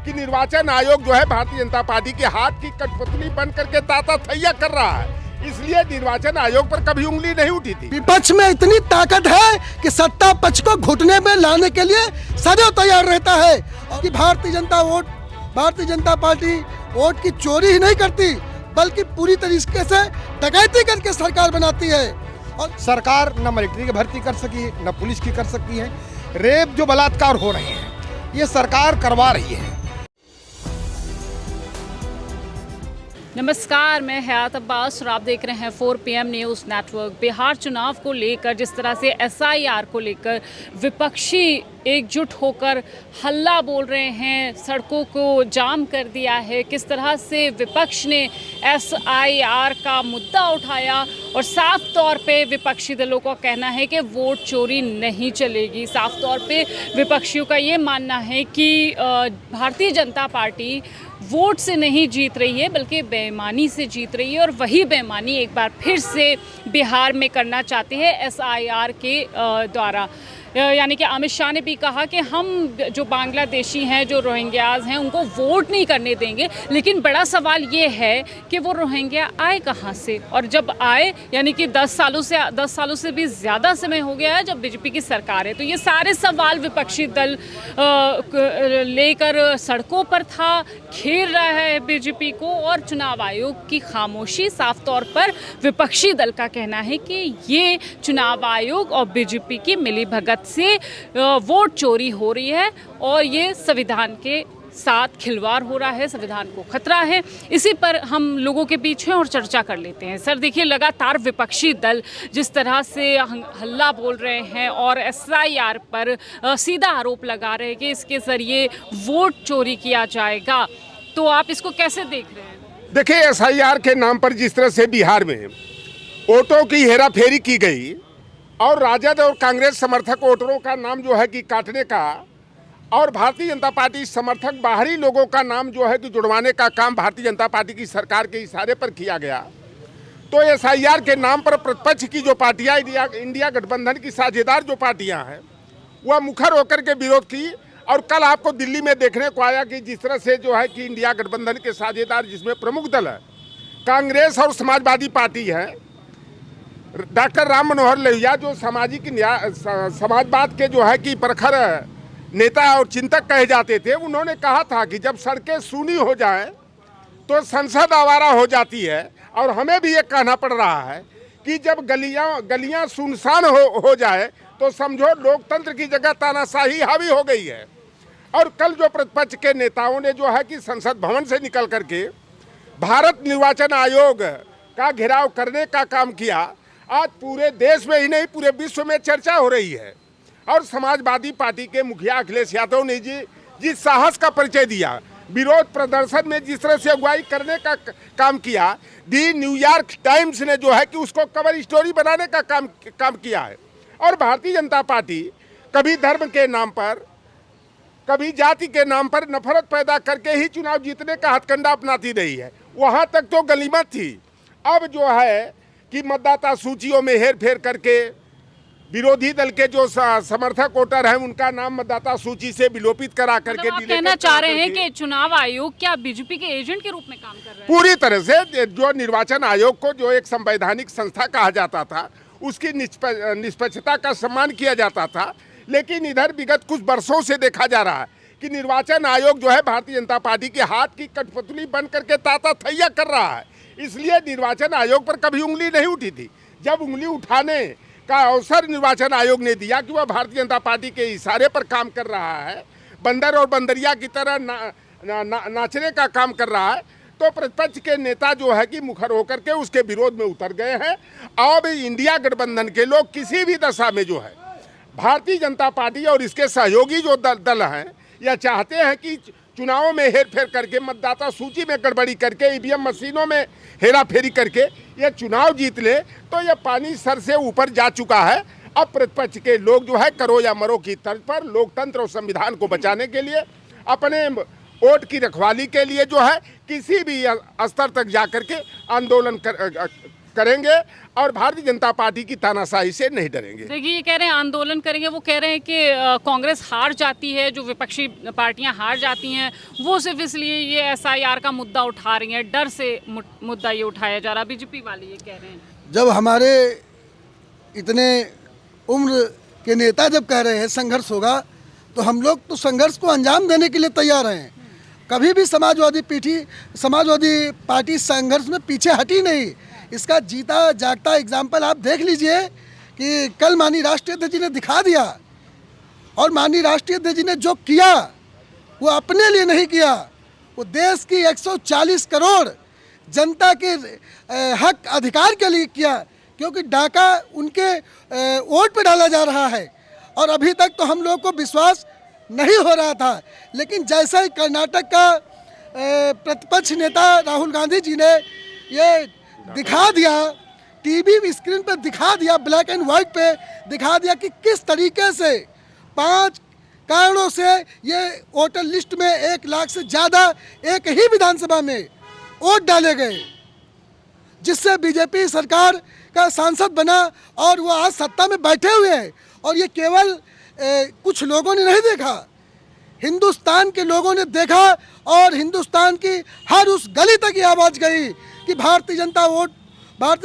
कि निर्वाचन आयोग जो है भारतीय जनता पार्टी के हाथ की कठपुतली बन करके ताताथैया कर रहा है, इसलिए निर्वाचन आयोग पर कभी उंगली नहीं उठी थी। विपक्ष में इतनी ताकत है कि सत्ता पक्ष को घुटने में लाने के लिए सदैव तैयार रहता है कि भारतीय जनता पार्टी वोट की चोरी ही नहीं करती बल्कि पूरी तरीके से डकैती करके सरकार बनाती है। और सरकार न मिलिट्री की भर्ती कर सकी है, न पुलिस की कर सकती है। रेप जो बलात्कार हो रहे हैं ये सरकार करवा रही है। नमस्कार, मैं हयात अब्बास और आप देख रहे हैं 4 PM न्यूज़ नेटवर्क। बिहार चुनाव को लेकर जिस तरह से SIR को लेकर विपक्षी एकजुट होकर हल्ला बोल रहे हैं, सड़कों को जाम कर दिया है, किस तरह से विपक्ष ने SIR का मुद्दा उठाया और साफ तौर पे विपक्षी दलों का कहना है कि वोट चोरी नहीं चलेगी। साफ तौर पे विपक्षियों का ये मानना है कि भारतीय जनता पार्टी वोट से नहीं जीत रही है बल्कि बेईमानी से जीत रही है और वही बेईमानी एक बार फिर से बिहार में करना चाहते हैं SIR के द्वारा। यानी कि अमित शाह ने भी कहा कि हम जो बांग्लादेशी हैं, जो रोहिंग्याज हैं, उनको वोट नहीं करने देंगे। लेकिन बड़ा सवाल ये है कि वो रोहिंग्या आए कहाँ से, और जब आए यानी कि 10 सालों से भी ज़्यादा समय हो गया है जब बीजेपी की सरकार है। तो ये सारे सवाल विपक्षी दल लेकर सड़कों पर था, घेर रहा है बीजेपी को, और चुनाव आयोग की खामोशी साफ तौर पर विपक्षी दल का कहना है कि ये चुनाव आयोग और बीजेपी की मिलीभगत से वोट चोरी हो रही है और ये संविधान के साथ खिलवाड़ हो रहा है, संविधान को खतरा है। इसी पर हम लोगों के बीच हैं और चर्चा कर लेते हैं। सर देखिए, लगातार विपक्षी दल जिस तरह से हल्ला बोल रहे हैं और SIR पर सीधा आरोप लगा रहे हैं कि इसके ज़रिए वोट चोरी किया जाएगा, तो आप इसको कैसे देख रहे हैं? देखिए, SIR के नाम पर जिस तरह से बिहार में वोटों की हेराफेरी की गई और राजद और कांग्रेस समर्थक वोटरों का नाम जो है कि काटने का और भारतीय जनता पार्टी समर्थक बाहरी लोगों का नाम जो है कि जुड़वाने का काम भारतीय जनता पार्टी की सरकार के इशारे पर किया गया, तो SIR के नाम पर प्रतिपक्ष की जो पार्टियां इंडिया गठबंधन की साझेदार जो पार्टियां हैं वह मुखर होकर के विरोध की। और कल आपको दिल्ली में देखने को आया कि जिस तरह से जो है कि इंडिया गठबंधन के साझेदार, जिसमें प्रमुख दल है कांग्रेस और समाजवादी पार्टी है, डॉक्टर राम मनोहर लोहिया जो समाजवाद के जो है कि प्रखर नेता और चिंतक कहे जाते थे, उन्होंने कहा था कि जब सड़कें सूनी हो जाएं तो संसद आवारा हो जाती है। और हमें भी ये कहना पड़ रहा है कि जब गलियां सुनसान हो जाए तो समझो लोकतंत्र की जगह तानाशाही हावी हो गई है। और कल जो प्रतिपक्ष के नेताओं ने जो है कि संसद भवन से निकल करके भारत निर्वाचन आयोग का घेराव करने का काम किया, आज पूरे देश में ही नहीं पूरे विश्व में चर्चा हो रही है। और समाजवादी पार्टी के मुखिया अखिलेश यादव ने जिस साहस का परिचय दिया, विरोध प्रदर्शन में जिस तरह से अगुवाई करने का काम किया, दी न्यूयॉर्क टाइम्स ने जो है कि उसको कवर स्टोरी बनाने का काम किया है। और भारतीय जनता पार्टी कभी धर्म के नाम पर, कभी जाति के नाम पर नफरत पैदा करके ही चुनाव जीतने का हथकंडा अपनाती रही है। वहाँ तक तो गनीमत थी। अब जो है कि मतदाता सूचियों में हेर फेर करके विरोधी दल के जो समर्थक वोटर हैं उनका नाम मतदाता सूची से विलोपित करा करके आप कहना चाह रहे हैं कि चुनाव आयोग क्या बीजेपी के एजेंट के रूप में काम कर रहा है? पूरी तरह से जो निर्वाचन आयोग को जो एक संवैधानिक संस्था कहा जाता था, उसकी निष्पक्षता का सम्मान किया जाता था। लेकिन इधर विगत कुछ वर्षों से देखा जा रहा है कि निर्वाचन आयोग जो है भारतीय जनता पार्टी के हाथ की कठपुतली बन करके ताताथैया कर रहा है। इसलिए निर्वाचन आयोग पर कभी उंगली नहीं उठी थी। जब उंगली उठाने का अवसर निर्वाचन आयोग ने दिया कि वह भारतीय जनता पार्टी के इशारे पर काम कर रहा है, बंदर और बंदरिया की तरह नाचने का काम कर रहा है, तो प्रतिपक्ष के नेता जो है कि मुखर होकर के उसके विरोध में उतर गए हैं। अब इंडिया गठबंधन के लोग किसी भी दशा में जो है भारतीय जनता पार्टी और इसके सहयोगी जो दल हैं, यह चाहते हैं कि चुनावों में हेरफेर करके, मतदाता सूची में गड़बड़ी करके, EVM मशीनों में हेराफेरी करके ये चुनाव जीत ले। तो यह पानी सर से ऊपर जा चुका है। अब प्रतिपक्ष के लोग जो है करो या मरो की तर्ज पर लोकतंत्र और संविधान को बचाने के लिए, अपने वोट की रखवाली के लिए जो है किसी भी स्तर तक जा करके आंदोलन करेंगे और भारतीय जनता पार्टी की तानाशाही से नहीं डरेंगे। देखिए, ये कह रहे हैं आंदोलन करेंगे, वो कह रहे हैं कि कांग्रेस हार जाती है, जो विपक्षी पार्टियां हार जाती हैं, वो सिर्फ इसलिए ये एसआईआर का मुद्दा उठा रही हैं, डर से मुद्दा ये उठाया जा रहा है। बीजेपी वाले ये कह रहे हैं। जब हमारे इतने उम्र के नेता जब कह रहे हैं संघर्ष होगा, तो हम लोग तो संघर्ष को अंजाम देने के लिए तैयार हैं। कभी भी समाजवादी पार्टी संघर्ष में पीछे हटी नहीं। इसका जीता जागता एग्जाम्पल आप देख लीजिए कि कल माननीय राष्ट्रीय अध्यक्ष जी ने दिखा दिया, और माननीय राष्ट्रीय अध्यक्ष जी ने जो किया वो अपने लिए नहीं किया, वो देश की 140 करोड़ जनता के हक अधिकार के लिए किया, क्योंकि डाका उनके वोट पे डाला जा रहा है। और अभी तक तो हम लोग को विश्वास नहीं हो रहा था, लेकिन जैसे ही कर्नाटक का प्रतिपक्ष नेता राहुल गांधी जी ने ये दिखा दिया, टीवी स्क्रीन पर दिखा दिया, ब्लैक एंड वाइट पे दिखा दिया कि किस तरीके से 5 कारणों से ये वोटर लिस्ट में 1 लाख से ज़्यादा एक ही विधानसभा में वोट डाले गए, जिससे बीजेपी सरकार का सांसद बना और वो आज सत्ता में बैठे हुए हैं। और ये केवल कुछ लोगों ने नहीं देखा, हिंदुस्तान के लोगों ने देखा, और हिंदुस्तान की हर उस गली तक ये आवाज़ गई कि भारतीय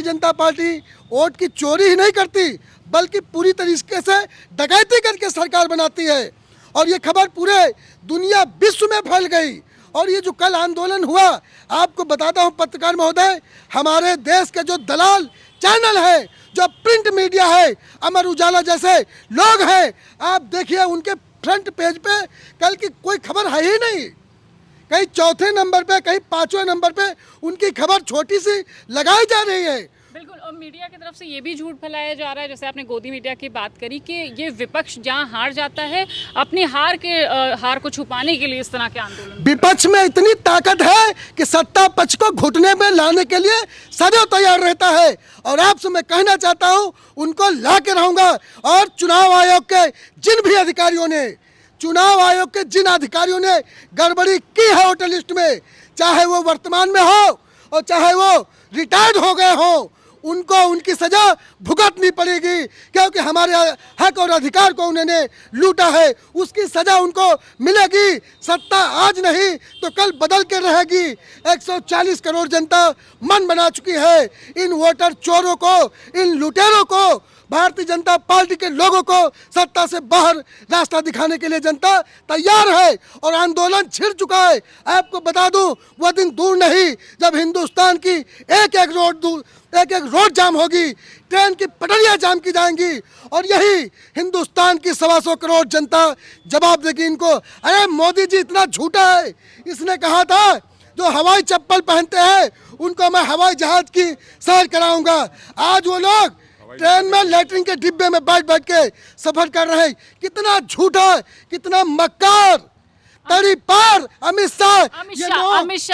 जनता पार्टी वोट की चोरी ही नहीं करती, बल्कि पूरी तरीके से डकैती करके सरकार बनाती है। और ये खबर पूरे दुनिया विश्व में फैल गई। और ये जो कल आंदोलन हुआ, आपको बताता हूँ पत्रकार महोदय, हमारे देश के जो दलाल चैनल है, जो प्रिंट मीडिया है, अमर उजाला जैसे लोग हैं, आप देखिए उनके फ्रंट पेज पे कल की कोई खबर है ही नहीं। कहीं 4थे नंबर पे, कहीं 5वें नंबर पे उनकी खबर छोटी सी लगाई जा रही है। बिल्कुल, और मीडिया की तरफ से ये भी झूठ फैलाया जा रहा है, जैसे आपने गोदी मीडिया की बात करी, कि ये विपक्ष जहां हार जाता है, अपनी हार को छुपाने के लिए इस तरह के आंदोलन। विपक्ष में इतनी ताकत है कि सत्ता पक्ष को घुटने में लाने के लिए सदैव तैयार रहता है। और आपसे मैं कहना चाहता हूं, उनको ला के रहूंगा। और चुनाव आयोग के जिन अधिकारियों ने गड़बड़ी की है वोटर लिस्ट में, चाहे वो वर्तमान में हो और चाहे वो रिटायर्ड हो गए हो, उनको उनकी सजा भुगतनी पड़ेगी, क्योंकि हमारे हक और अधिकार को उन्होंने लूटा है। उसकी सजा उनको मिलेगी। सत्ता आज नहीं तो कल बदल के रहेगी। 140 करोड़ जनता मन बना चुकी है। इन वोटर चोरों को, इन लुटेरों को, भारतीय जनता पार्टी के लोगों को सत्ता से बाहर रास्ता दिखाने के लिए जनता तैयार है, और आंदोलन छिड़ चुका है। आपको बता दूं, वह दिन दूर नहीं जब हिंदुस्तान की एक एक रोड जाम होगी, ट्रेन की पटरियां जाम की जाएंगी, और यही हिंदुस्तान की 125 करोड़ जनता जवाब देगी इनको। अरे मोदी जी इतना झूठा है, इसने कहा था जो हवाई चप्पल पहनते हैं उनको मैं हवाई जहाज की सैर कराऊंगा। आज वो लोग ट्रेन में लैट्रिन के डिब्बे में बैठ के सफर कर रहे हैं। कितना झूठा, कितना मक्कार, तड़ी पार अमित शाह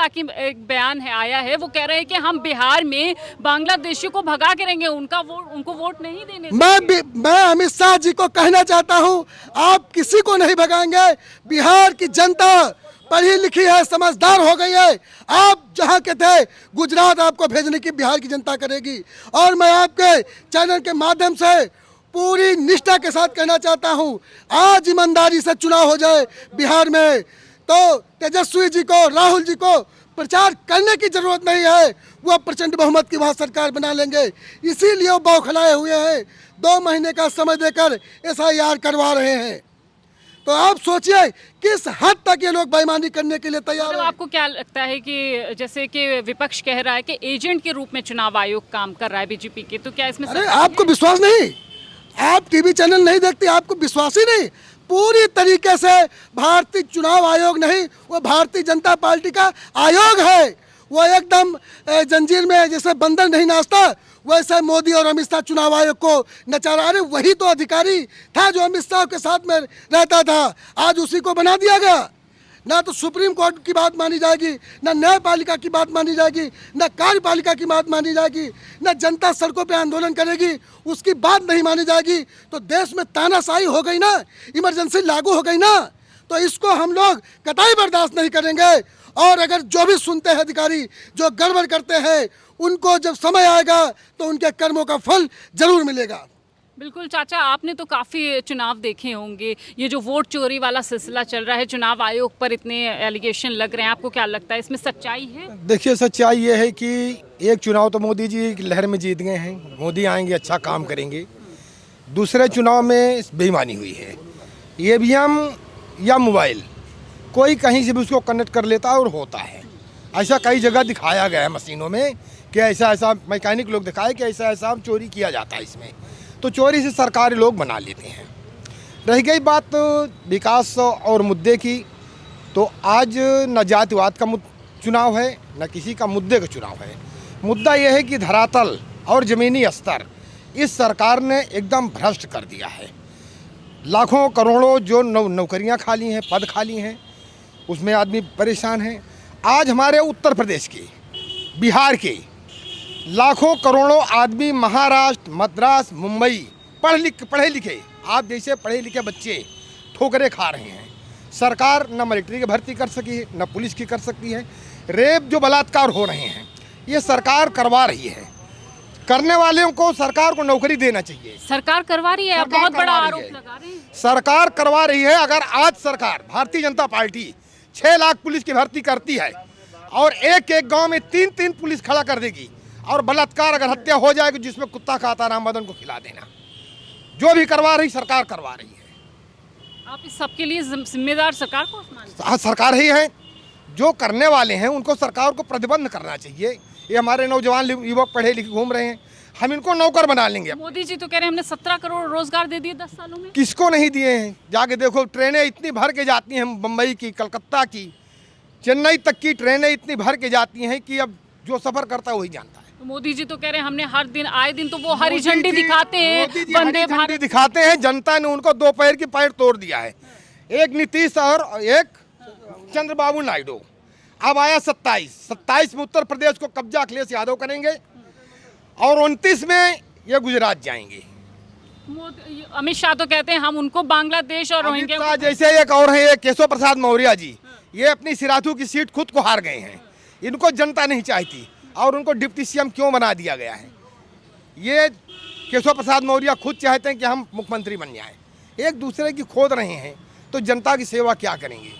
की एक बयान आया है, वो कह रहे हैं कि हम बिहार में बांग्लादेशी को भगा के रहेंगे, उनको वोट नहीं देने। मैं अमित शाह जी को कहना चाहता हूं, आप किसी को नहीं भगाएंगे। बिहार की जनता पढ़ी लिखी है, समझदार हो गई है। आप जहां के थे, गुजरात आपको भेजने की बिहार की जनता करेगी। और मैं आपके चैनल के माध्यम से पूरी निष्ठा के साथ कहना चाहता हूं, आज ईमानदारी से चुनाव हो जाए बिहार में, तो तेजस्वी जी को, राहुल जी को प्रचार करने की जरूरत नहीं है। वह प्रचंड बहुमत की वहाँ सरकार बना लेंगे। इसीलिए वो बौखलाए हुए हैं, 2 महीने का समय देकर SIR करवा रहे हैं। तो आप सोचिए किस हद तक ये लोग बेईमानी करने के लिए तैयार हैं। आपको क्या लगता है कि जैसे कि विपक्ष कह रहा है कि एजेंट के रूप में चुनाव आयोग काम कर रहा है बीजेपी के, तो क्या इसमें? अरे आपको विश्वास नहीं, आप टीवी चैनल नहीं देखते, आपको विश्वास ही नहीं। पूरी तरीके से भारतीय चुनाव आयोग नहीं, वो भारतीय जनता पार्टी का आयोग है। वो एकदम जंजीर में जैसे बंदर नहीं नाचता, वैसे मोदी और अमित शाह चुनाव आयोग को नचा रहा। अरे वही तो अधिकारी था जो अमित शाह के साथ में रहता था, आज उसी को बना दिया गया। ना तो सुप्रीम कोर्ट की बात मानी जाएगी, ना न्यायपालिका की बात मानी जाएगी, ना कार्यपालिका की बात मानी जाएगी, ना जनता सड़कों पे आंदोलन करेगी, उसकी बात नहीं मानी जाएगी। तो देश में तानाशाही हो गई ना, इमरजेंसी लागू हो गई ना। तो इसको हम लोग कतई बर्दाश्त नहीं करेंगे। और अगर जो भी सुनते हैं अधिकारी जो गड़बड़ करते हैं, उनको जब समय आएगा तो उनके कर्मों का फल जरूर मिलेगा। बिल्कुल चाचा, आपने तो काफ़ी चुनाव देखे होंगे। ये जो वोट चोरी वाला सिलसिला चल रहा है, चुनाव आयोग पर इतने एलिगेशन लग रहे हैं, आपको क्या लगता है इसमें सच्चाई है? देखिए, सच्चाई ये है कि एक चुनाव तो मोदी जी की लहर में जीत गए हैं, मोदी आएंगे अच्छा काम करेंगे। दूसरे चुनाव में बेईमानी हुई है, ईवीएम या मोबाइल कोई कहीं से भी उसको कनेक्ट कर लेता है और होता है। ऐसा कई जगह दिखाया गया है मशीनों में कि ऐसा ऐसा मैकेनिक लोग दिखाए कि ऐसा ऐसा चोरी किया जाता है इसमें। तो चोरी से सरकारी लोग बना लेते हैं। रह गई बात विकास और मुद्दे की, तो आज न जातिवाद का चुनाव है न किसी का मुद्दे का चुनाव है। मुद्दा यह है कि धरातल और ज़मीनी स्तर इस सरकार ने एकदम भ्रष्ट कर दिया है। लाखों करोड़ों जो नौकरियां खाली हैं, पद खाली हैं, उसमें आदमी परेशान है। आज हमारे उत्तर प्रदेश के, बिहार के लाखों करोड़ों आदमी महाराष्ट्र, मद्रास, मुंबई पढ़े लिखे आप जैसे पढ़े लिखे बच्चे ठोकरे खा रहे हैं। सरकार न मिलिट्री की भर्ती कर सकी, न पुलिस की कर सकती है। रेप जो बलात्कार हो रहे हैं ये सरकार करवा रही है। करने वालों को सरकार को नौकरी देना चाहिए। सरकार करवा रही है, आप बहुत बड़ा आरोप लगा रहे हैं। सरकार करवा रही है। अगर आज सरकार भारतीय जनता पार्टी 6 लाख पुलिस की भर्ती करती है और एक एक गांव में 3-3 पुलिस खड़ा कर देगी, और बलात्कार अगर हत्या हो जाएगी जिसमें कुत्ता खाता राम मदन को खिला देना, जो भी करवा रही सरकार करवा रही है। आप इस सबके लिए जिम्मेदार सरकार को मानते हैं? हाँ, सरकार ही है। जो करने वाले हैं उनको सरकार को प्रतिबंध करना चाहिए। ये हमारे नौजवान युवक पढ़े लिखे घूम रहे हैं, हम इनको नौकर बना लेंगे। मोदी जी तो कह रहे हैं हमने 17 करोड़ रोजगार दे दिए 10 सालों में। किसको नहीं दिए हैं? जाके देखो, ट्रेनें इतनी भर के जाती हैं, बम्बई की, कलकत्ता की, चेन्नई तक की ट्रेनें इतनी भर के जाती हैं कि अब जो सफर करता है वही जानता है। तो मोदी जी तो कह रहे हैं हमने हर दिन आए दिन तो वो हरी झंडी दिखाते हैं, वंदे भारत दिखाते हैं। जनता ने उनको 2 पैर की पैर तोड़ दिया है। एक नीतीश और एक चंद्रबाबू नायडू। अब आया 27 में उत्तर प्रदेश को कब्जा अखिलेश यादव करेंगे और 29 में ये गुजरात जाएंगे। अमित शाह तो कहते हैं हम उनको बांग्लादेश और रोहिंग्या जैसे एक और है, केशव प्रसाद मौर्य जी, ये अपनी सिराथू की सीट खुद को हार गए हैं। इनको जनता नहीं चाहती और उनको डिप्टी सीएम क्यों बना दिया गया है? ये केशव प्रसाद मौर्य खुद चाहते हैं कि हम मुख्यमंत्री बन जाएं। एक दूसरे की खोद रहे हैं, तो जनता की सेवा क्या करेंगे?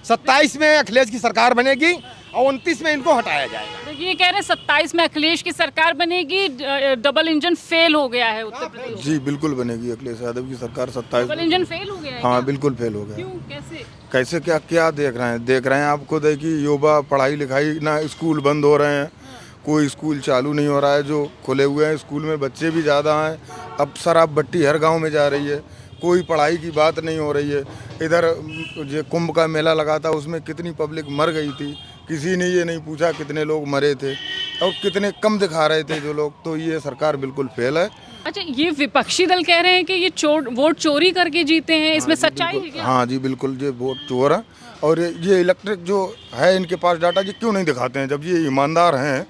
27 में अखिलेश की सरकार बनेगी और 29 में इनको हटाया जाएगा। ये कह रहे हैं 27 में अखिलेश की सरकार बनेगी, डबल इंजन फेल हो गया है उत्तर प्रदेश। जी बिल्कुल बनेगी अखिलेश यादव की सरकार 27। डबल इंजन फेल हो गया है? हाँ बिल्कुल फेल हो गया। क्यों, कैसे कैसे क्या देख रहे हैं आप खुद है कि युवा पढ़ाई लिखाई ना, स्कूल बंद हो रहे हैं, कोई स्कूल चालू नहीं हो रहा है। जो खुले हुए हैं स्कूल में बच्चे भी ज़्यादा हैं। अब शराब बट्टी हर गांव में जा रही है, कोई पढ़ाई की बात नहीं हो रही है। इधर जो कुंभ का मेला लगा था उसमें कितनी पब्लिक मर गई थी, किसी ने ये नहीं पूछा कितने लोग मरे थे और कितने कम दिखा रहे थे जो लोग। तो ये सरकार बिल्कुल फेल है। अच्छा, ये विपक्षी दल कह रहे हैं कि ये वोट चोरी करके जीते हैं, इसमें सच्चाई है क्या? हाँ जी बिल्कुल, ये वोट चोर है। और ये इलेक्ट्रिक जो है इनके पास डाटा, ये क्यों नहीं दिखाते हैं? जब ये ईमानदार हैं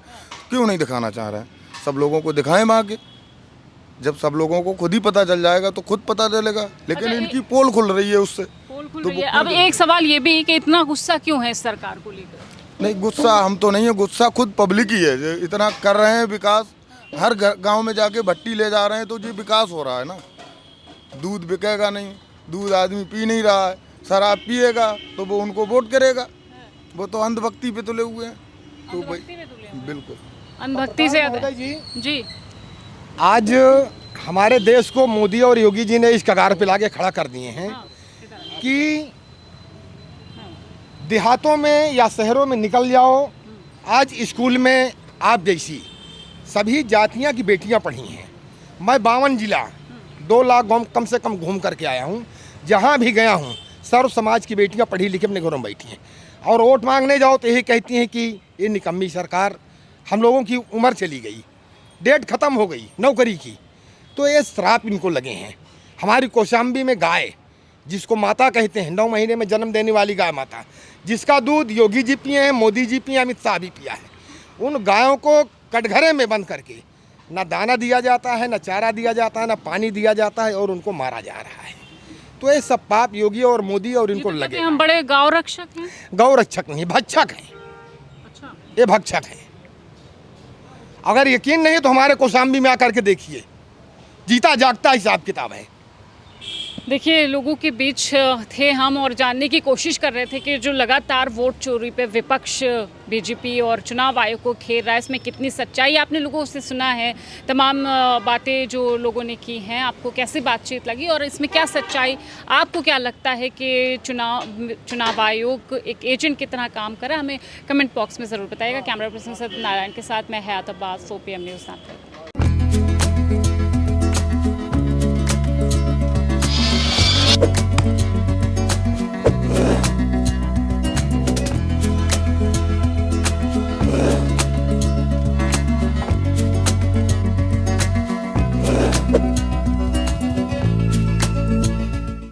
क्यों नहीं दिखाना चाह रहे हैं? सब लोगों को दिखाएं वहाँ के। जब सब लोगों को खुद ही पता चल जाएगा तो खुद पता चलेगा। लेकिन अच्छा, इनकी पोल खुल रही है उससे। पोल खुल रही है। अब एक सवाल ये भी कि इतना गुस्सा क्यों है इस सरकार को लेकर? नहीं, गुस्सा हम तो नहीं है, गुस्सा खुद पब्लिक ही है। जो इतना कर रहे हैं विकास, हर गांव में जाके भट्टी ले जा रहे हैं, तो ये विकास हो रहा है ना। दूध बिकेगा नहीं, दूध आदमी पी नहीं रहा है, शराब पिएगा तो वो उनको वोट करेगा। वो तो अंधभक्ति पे तुले हुए हैं। तो भाई बिल्कुल अंधभक्ति से जी। आज हमारे देश को मोदी और योगी जी ने इस कगार पे लाके खड़ा कर दिए हैं कि देहातों में या शहरों में निकल जाओ। आज स्कूल में आप जैसी सभी जातियां की बेटियां पढ़ी हैं। मैं 52 जिला 2 लाख गाँव कम से कम घूम करके आया हूं। जहां भी गया हूं सर्व समाज की बेटियां पढ़ी लिखी अपने घरों में बैठी हैं। और वोट मांगने जाओ तो यही कहती हैं कि ये निकम्मी सरकार, हम लोगों की उम्र चली गई, डेट ख़त्म हो गई नौकरी की। तो ये श्राप इनको लगे हैं। हमारी कौशाम्बी में गाय, जिसको माता कहते हैं, 9 महीने में जन्म देने वाली गाय माता, जिसका दूध योगी जी पिए हैं, मोदी जी पिए, अमित शाह भी पिया है। उन गायों को कटघरे में बंद करके ना दाना दिया जाता है, ना चारा दिया जाता है, ना पानी दिया जाता है, और उनको मारा जा रहा है। तो ये सब पाप योगी और मोदी और इनको कहते लगे। हैं हम बड़े गांव रक्षक हैं। गौ रक्षक नहीं, भक्षक हैं, अच्छा, ये भक्षक हैं। अगर यकीन नहीं तो हमारे कौशाम्बी में आकर के देखिए, जीता जागता हिसाब किताब है। देखिए लोगों के बीच थे हम और जानने की कोशिश कर रहे थे कि जो लगातार वोट चोरी पे विपक्ष बीजेपी और चुनाव आयोग को घेर रहा है, इसमें कितनी सच्चाई। आपने लोगों से सुना है तमाम बातें जो लोगों ने की हैं, आपको कैसी बातचीत लगी और इसमें क्या सच्चाई, आपको क्या लगता है कि चुनाव आयोग एक एजेंट की तरह काम कर रहा है, हमें कमेंट बॉक्स में ज़रूर बताइएगा। कैमरा पर्सन सत्यनारायण के साथ मैं हयात अब्बास, 4 PM न्यूज़ नेटवर्क।